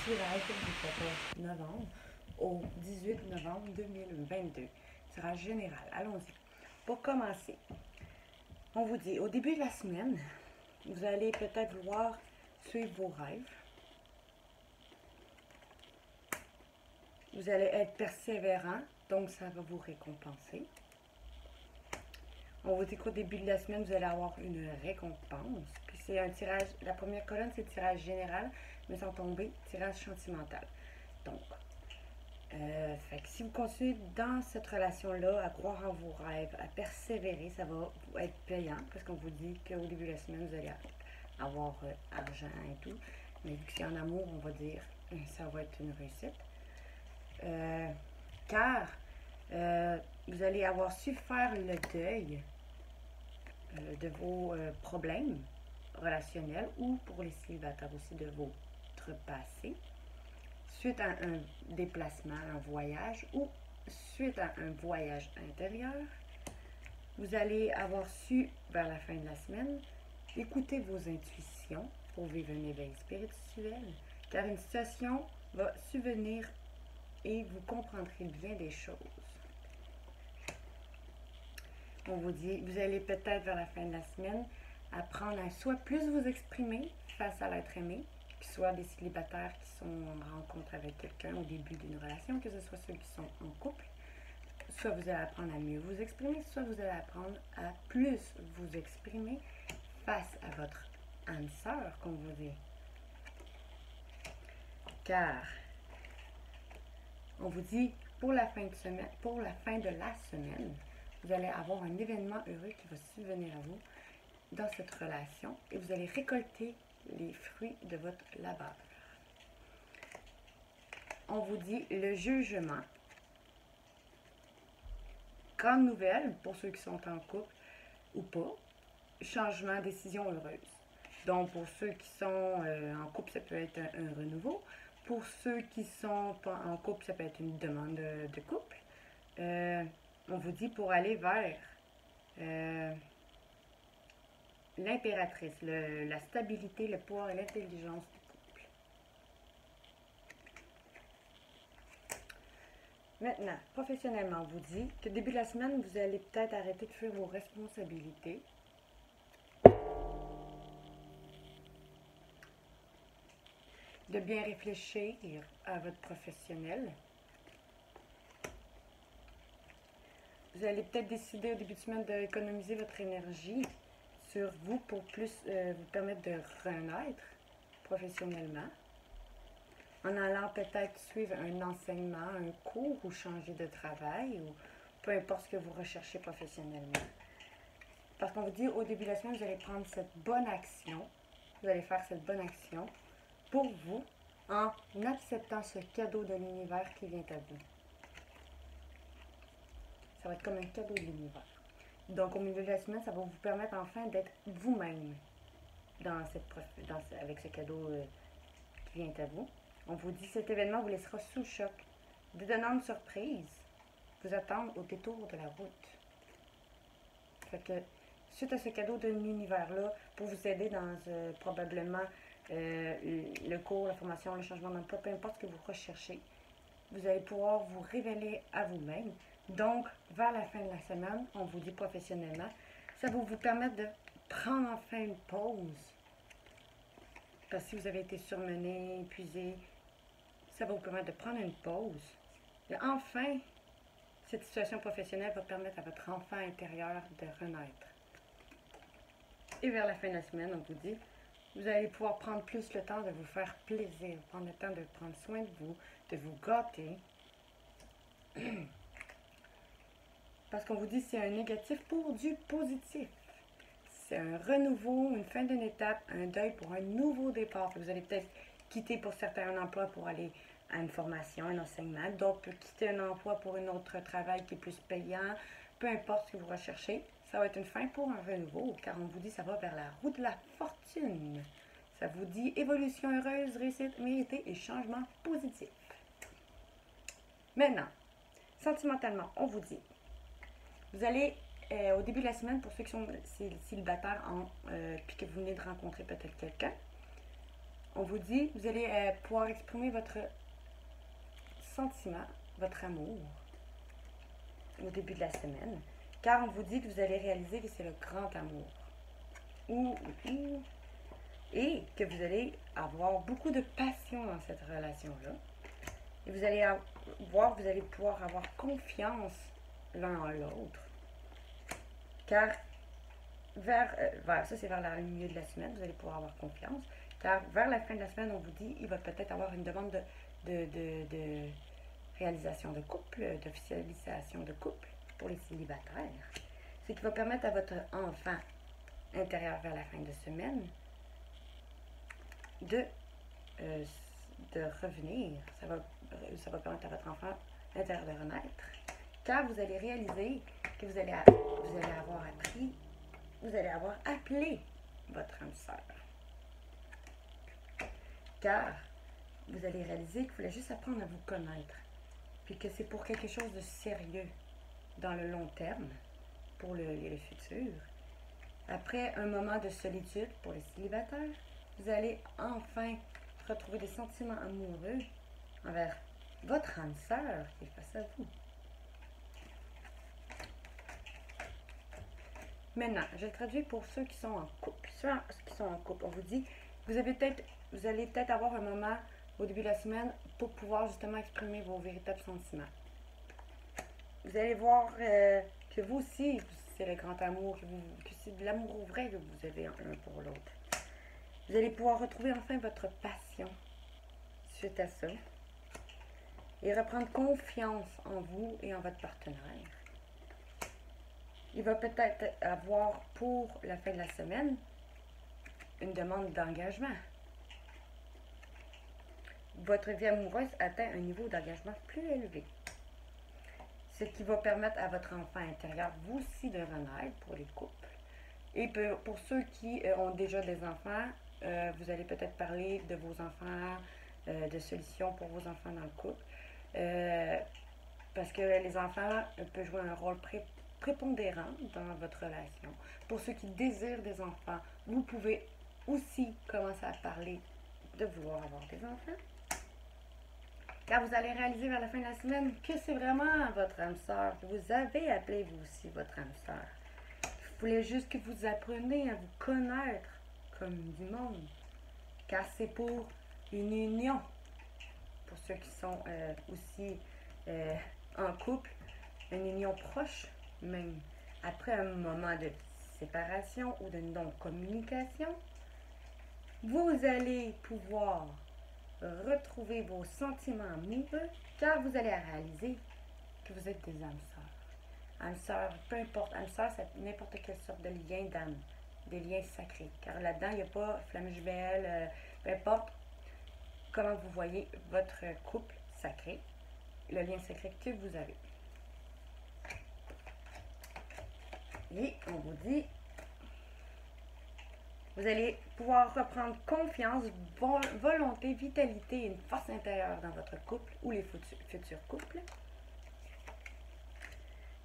tirage du 14 novembre au 18 novembre 2022. Tirage général. Allons-y. Pour commencer, on vous dit, au début de la semaine, vous allez peut-être vouloir suivre vos rêves. Vous allez être persévérant, donc ça va vous récompenser. On vous dit qu'au début de la semaine, vous allez avoir une récompense. Puis c'est un tirage, la première colonne, c'est le tirage général, mais sans tomber, tirage sentimental. Donc, fait que si vous continuez dans cette relation-là, à croire en vos rêves, à persévérer, ça va être payant, parce qu'on vous dit qu'au début de la semaine, vous allez avoir argent et tout. Mais vu que c'est en amour, on va dire ça va être une réussite. Car vous allez avoir su faire le deuil de vos problèmes relationnels ou pour les célibataires aussi de votre passé, suite à un déplacement, un voyage ou suite à un voyage intérieur. Vous allez avoir su, vers la fin de la semaine, écouter vos intuitions pour vivre un éveil spirituel, car une situation va subvenir et vous comprendrez bien des choses. On vous dit, vous allez peut-être vers la fin de la semaine apprendre à soit plus vous exprimer face à l'être aimé, que ce soit des célibataires qui sont en rencontre avec quelqu'un au début d'une relation, que ce soit ceux qui sont en couple. Soit vous allez apprendre à mieux vous exprimer, soit vous allez apprendre à plus vous exprimer face à votre âme sœur, comme vous dit. Car on vous dit, pour la fin de la semaine, vous allez avoir un événement heureux qui va subvenir à vous dans cette relation et vous allez récolter les fruits de votre labeur. On vous dit le jugement. Grande nouvelle pour ceux qui sont en couple ou pas. Changement, décision heureuse. Donc pour ceux qui sont en couple, ça peut être un renouveau. Pour ceux qui sont pas en couple, ça peut être une demande de couple. On vous dit pour aller vers l'impératrice, la stabilité, le pouvoir et l'intelligence du couple. Maintenant, professionnellement, on vous dit que début de la semaine, vous allez peut-être arrêter de fuir vos responsabilités. De bien réfléchir à votre professionnel. Vous allez peut-être décider au début de semaine d'économiser votre énergie sur vous pour plus vous permettre de renaître professionnellement. En allant peut-être suivre un enseignement, un cours ou changer de travail ou peu importe ce que vous recherchez professionnellement. Parce qu'on vous dit au début de la semaine, vous allez prendre cette bonne action, vous allez faire cette bonne action pour vous en acceptant ce cadeau de l'univers qui vient à vous. Ça va être comme un cadeau de l'univers. Donc, au milieu de la semaine, ça va vous permettre enfin d'être vous-même avec ce cadeau qui vient à vous. On vous dit cet événement vous laissera sous le choc. D'étonnantes surprises vous attendent au détour de la route. Fait que, suite à ce cadeau de l'univers-là, pour vous aider dans probablement le cours, la formation, le changement d'emploi, peu importe ce que vous recherchez, vous allez pouvoir vous révéler à vous-même. Donc, vers la fin de la semaine, on vous dit professionnellement, ça va vous permettre de prendre enfin une pause. Parce que si vous avez été surmené, épuisé, ça va vous permettre de prendre une pause. Et enfin, cette situation professionnelle va permettre à votre enfant intérieur de renaître. Et vers la fin de la semaine, on vous dit, vous allez pouvoir prendre plus le temps de vous faire plaisir, prendre le temps de prendre soin de vous gâter. Parce qu'on vous dit c'est un négatif pour du positif. C'est un renouveau, une fin d'une étape, un deuil pour un nouveau départ. Vous allez peut-être quitter pour certains un emploi pour aller à une formation, un enseignement. D'autres quitter un emploi pour un autre travail qui est plus payant. Peu importe ce que vous recherchez, ça va être une fin pour un renouveau, car on vous dit ça va vers la roue de la fortune. Ça vous dit évolution heureuse, réussite méritée et changement positif. Maintenant, sentimentalement, on vous dit, vous allez, au début de la semaine, pour ceux qui sont célibataires puis que vous venez de rencontrer peut-être quelqu'un, on vous dit, vous allez pouvoir exprimer votre sentiment, votre amour au début de la semaine, car on vous dit que vous allez réaliser que c'est le grand amour. Et que vous allez avoir beaucoup de passion dans cette relation-là. Et vous allez vous allez pouvoir avoir confiance l'un en l'autre. Car ça c'est vers le milieu de la semaine, vous allez pouvoir avoir confiance. Car vers la fin de la semaine, on vous dit, il va peut-être avoir une demande de réalisation de couple, d'officialisation de couple pour les célibataires. Ce qui va permettre à votre enfant intérieur vers la fin de semaine de revenir. Ça va permettre à votre enfant intérieur de renaître. Car vous allez réaliser que vous allez avoir appelé votre âme sœur. Car vous allez réaliser qu'il fallait juste apprendre à vous connaître. Puis que c'est pour quelque chose de sérieux dans le long terme, pour le futur. Après un moment de solitude pour les célibataires, vous allez enfin retrouver des sentiments amoureux envers votre âme sœur qui est face à vous. Maintenant, je le traduis pour ceux qui sont en couple. Ceux qui sont en couple, on vous dit, vous allez peut-être avoir un moment au début de la semaine pour pouvoir justement exprimer vos véritables sentiments. Vous allez voir que vous aussi, c'est le grand amour, que c'est de l'amour vrai que vous avez l'un pour l'autre. Vous allez pouvoir retrouver enfin votre passion suite à ça et reprendre confiance en vous et en votre partenaire. Il va peut-être avoir pour la fin de la semaine une demande d'engagement. Votre vie amoureuse atteint un niveau d'engagement plus élevé. Ce qui va permettre à votre enfant intérieur, vous aussi, de renaître pour les couples. Et pour ceux qui ont déjà des enfants, vous allez peut-être parler de vos enfants, de solutions pour vos enfants dans le couple. Parce que les enfants peuvent jouer un rôle prépondérant dans votre relation. Pour ceux qui désirent des enfants, vous pouvez aussi commencer à parler de vouloir avoir des enfants. Car vous allez réaliser vers la fin de la semaine que c'est vraiment votre âme sœur. Vous avez appelé vous aussi votre âme sœur. Vous voulez juste que vous appreniez à vous connaître comme du monde. Car c'est pour une union. Pour ceux qui sont aussi en couple, une union proche, même après un moment de séparation ou de non-communication, vous allez pouvoir retrouver vos sentiments amoureux, car vous allez réaliser que vous êtes des âmes sœurs. Âmes sœurs, peu importe, âmes sœurs, c'est n'importe quelle sorte de lien d'âme, des liens sacrés. Car là-dedans, il n'y a pas flamme jumelle, peu importe comment vous voyez votre couple sacré, le lien sacré que vous avez. Et on vous dit, vous allez pouvoir reprendre confiance, volonté, vitalité et une force intérieure dans votre couple ou les futurs couples.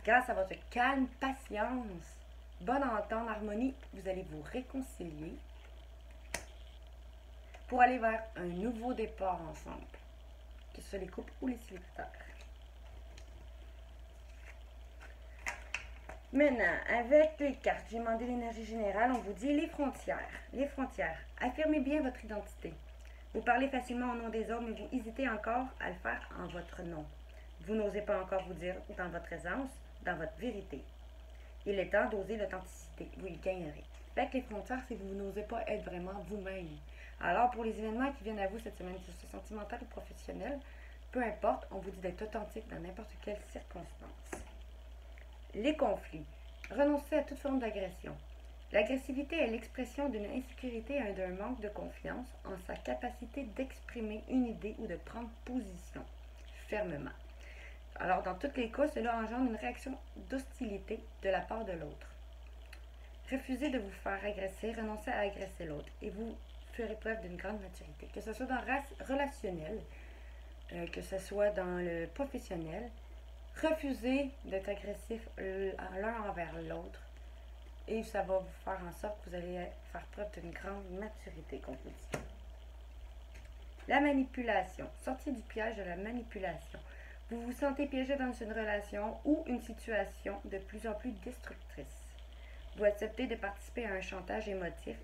Grâce à votre calme, patience, bonne entente, harmonie, vous allez vous réconcilier pour aller vers un nouveau départ ensemble, que ce soit les couples ou les célibataires. Maintenant, avec les cartes, j'ai demandé l'énergie générale, on vous dit les frontières. Les frontières, affirmez bien votre identité. Vous parlez facilement au nom des autres, mais vous hésitez encore à le faire en votre nom. Vous n'osez pas encore vous dire dans votre aisance, dans votre vérité. Il est temps d'oser l'authenticité, vous y gagnerez. Avec les frontières, c'est que vous n'osez pas être vraiment vous-même. Alors, pour les événements qui viennent à vous cette semaine, que ce soit sentimental ou professionnel, peu importe, on vous dit d'être authentique dans n'importe quelle circonstance. Les conflits. Renoncez à toute forme d'agression. L'agressivité est l'expression d'une insécurité et d'un manque de confiance en sa capacité d'exprimer une idée ou de prendre position fermement. Alors, dans tous les cas, cela engendre une réaction d'hostilité de la part de l'autre. Refusez de vous faire agresser, renoncez à agresser l'autre et vous ferez preuve d'une grande maturité. Que ce soit dans le relationnel, que ce soit dans le professionnel, refusez d'être agressif l'un envers l'autre et ça va vous faire en sorte que vous allez faire preuve d'une grande maturité, comme vous dit. La manipulation. Sortir du piège de la manipulation. Vous vous sentez piégé dans une relation ou une situation de plus en plus destructrice. Vous acceptez de participer à un chantage émotif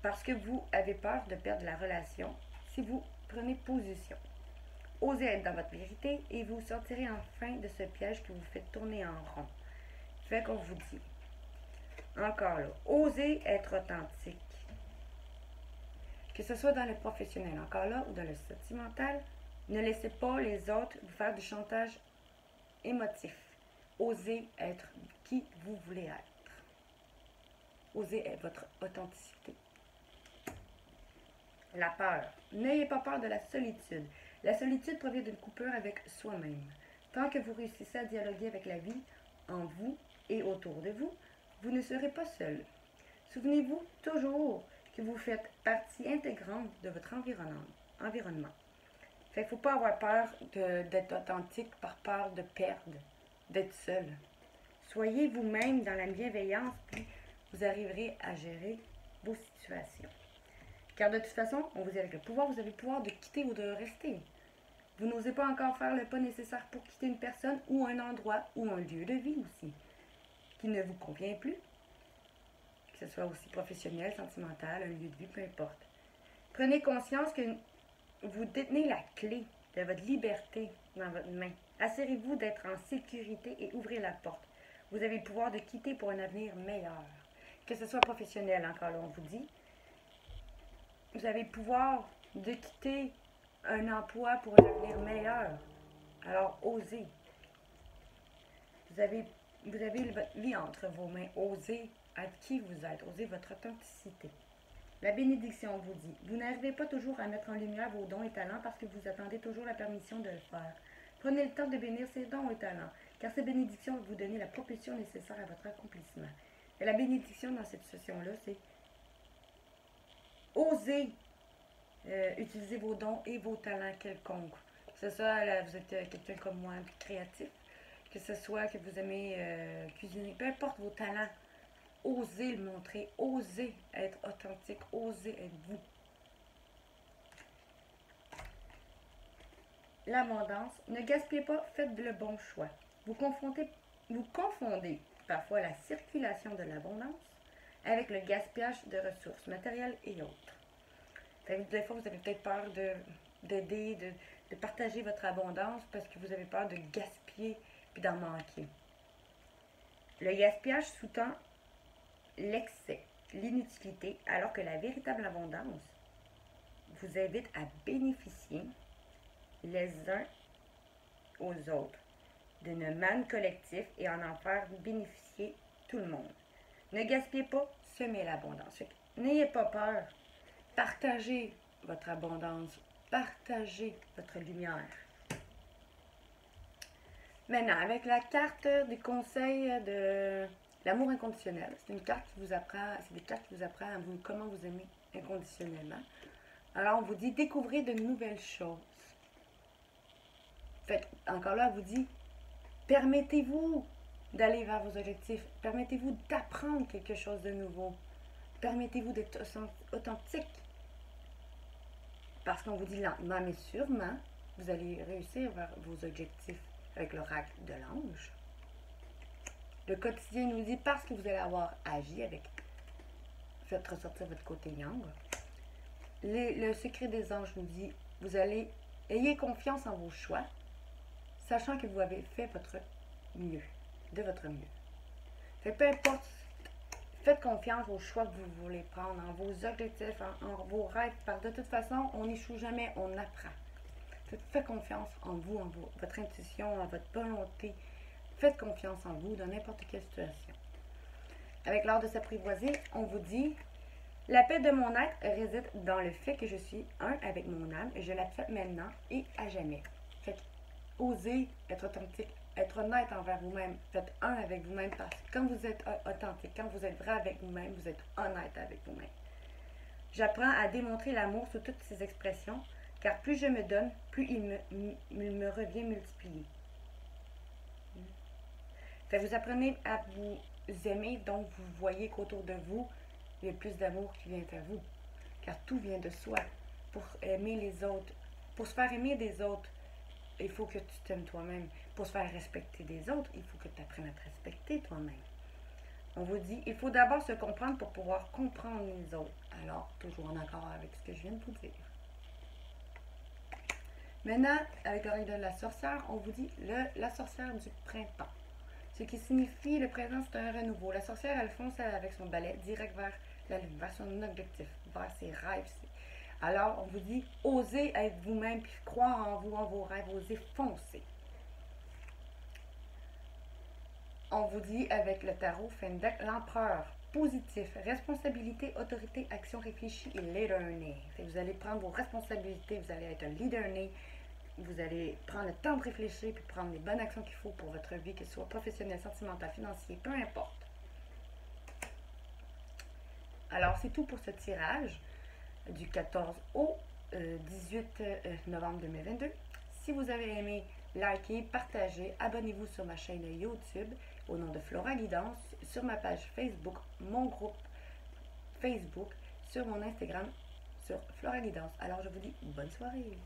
parce que vous avez peur de perdre la relation si vous prenez position. Osez être dans votre vérité et vous sortirez enfin de ce piège qui vous fait tourner en rond. Fait qu'on vous dit, encore là, osez être authentique. Que ce soit dans le professionnel, encore là, ou dans le sentimental, ne laissez pas les autres vous faire du chantage émotif. Osez être qui vous voulez être. Osez être votre authenticité. La peur. N'ayez pas peur de la solitude. La solitude provient d'une coupure avec soi-même. Tant que vous réussissez à dialoguer avec la vie, en vous et autour de vous, vous ne serez pas seul. Souvenez-vous toujours que vous faites partie intégrante de votre environnement. Fait qu'il ne faut pas avoir peur d'être authentique par peur de perdre, d'être seul. Soyez vous-même dans la bienveillance, puis vous arriverez à gérer vos situations. Car de toute façon, on vous dit avec le pouvoir, vous avez le pouvoir de quitter ou de rester. Vous n'osez pas encore faire le pas nécessaire pour quitter une personne ou un endroit ou un lieu de vie aussi, qui ne vous convient plus, que ce soit aussi professionnel, sentimental, un lieu de vie, peu importe. Prenez conscience que vous détenez la clé de votre liberté dans votre main. Assurez-vous d'être en sécurité et ouvrez la porte. Vous avez le pouvoir de quitter pour un avenir meilleur. Que ce soit professionnel, encore là, on vous dit. Vous avez le pouvoir de quitter un emploi pour un avenir meilleur. Alors, osez. Vous avez votre vie entre vos mains. Osez être qui vous êtes. Osez votre authenticité. La bénédiction vous dit, vous n'arrivez pas toujours à mettre en lumière vos dons et talents parce que vous attendez toujours la permission de le faire. Prenez le temps de bénir ces dons et talents, car ces bénédictions vont vous donner la propulsion nécessaire à votre accomplissement. Et la bénédiction dans cette situation-là, c'est oser utiliser vos dons et vos talents quelconques. Que ce soit, là, vous êtes quelqu'un comme moi, créatif, que ce soit que vous aimez cuisiner, peu importe vos talents, osez le montrer, osez être authentique, osez être vous. L'abondance, ne gaspillez pas, faites le bon choix. Vous confondez parfois la circulation de l'abondance avec le gaspillage de ressources matérielles et autres. Des fois, vous avez peut-être peur d'aider, de partager votre abondance parce que vous avez peur de gaspiller puis d'en manquer. Le gaspillage sous-tend l'excès, l'inutilité, alors que la véritable abondance vous invite à bénéficier les uns aux autres d'une manne collective et en faire bénéficier tout le monde. Ne gaspillez pas, semez l'abondance. N'ayez pas peur. Partagez votre abondance. Partagez votre lumière. Maintenant, avec la carte des conseils de l'amour inconditionnel, c'est une carte qui vous apprend, c'est des cartes qui vous apprennent à vous, comment vous aimer inconditionnellement. Alors, on vous dit, découvrez de nouvelles choses. Fait encore là, on vous dit, permettez-vous d'aller vers vos objectifs. Permettez-vous d'apprendre quelque chose de nouveau. Permettez-vous d'être authentique. Parce qu'on vous dit lentement, mais sûrement, vous allez réussir vers vos objectifs avec l'oracle de l'ange. Le quotidien nous dit, parce que vous allez avoir agi avec, faites ressortir votre côté yang. Le secret des anges nous dit, ayez confiance en vos choix, sachant que vous avez fait votre mieux, de votre mieux. Fait peu importe, faites confiance aux choix que vous voulez prendre, en vos objectifs, en vos rêves, parce que de toute façon, on n'échoue jamais, on apprend. Faites confiance en vous, en votre intuition, en votre volonté. Faites confiance en vous dans n'importe quelle situation. Avec l'art de s'apprivoiser, on vous dit, la paix de mon être réside dans le fait que je suis un avec mon âme et je l'accepte maintenant et à jamais. Faites osez être authentique, être honnête envers vous-même. Faites un avec vous-même parce que quand vous êtes authentique, quand vous êtes vrai avec vous-même, vous êtes honnête avec vous-même. J'apprends à démontrer l'amour sous toutes ses expressions, car plus je me donne, plus il me revient multiplié. Fait que vous apprenez à vous aimer, donc vous voyez qu'autour de vous, il y a plus d'amour qui vient à vous, car tout vient de soi. pour aimer les autres, pour se faire aimer des autres, il faut que tu t'aimes toi-même. Pour se faire respecter des autres, il faut que tu apprennes à te respecter toi-même. On vous dit, il faut d'abord se comprendre pour pouvoir comprendre les autres. Alors, toujours en accord avec ce que je viens de vous dire. Maintenant, avec le règle de la sorcière, on vous dit la sorcière du printemps. Ce qui signifie le présent, c'est un renouveau. La sorcière, elle fonce avec son balai direct vers la lune, vers son objectif, vers ses rêves. Alors, on vous dit, osez être vous-même, puis croire en vous, en vos rêves, osez foncer. On vous dit avec le tarot Fendek, l'empereur, positif, responsabilité, autorité, action réfléchie et leader né. Vous allez prendre vos responsabilités, vous allez être un leader né, vous allez prendre le temps de réfléchir puis prendre les bonnes actions qu'il faut pour votre vie, que ce soit professionnel, sentimental, financier, peu importe. Alors, c'est tout pour ce tirage du 14 au 18 novembre 2022. Si vous avez aimé, likez, partagez, abonnez-vous sur ma chaîne YouTube au nom de Flora Guidance, sur ma page Facebook, mon groupe Facebook, sur mon Instagram, sur Flora Guidance. Alors, je vous dis bonne soirée.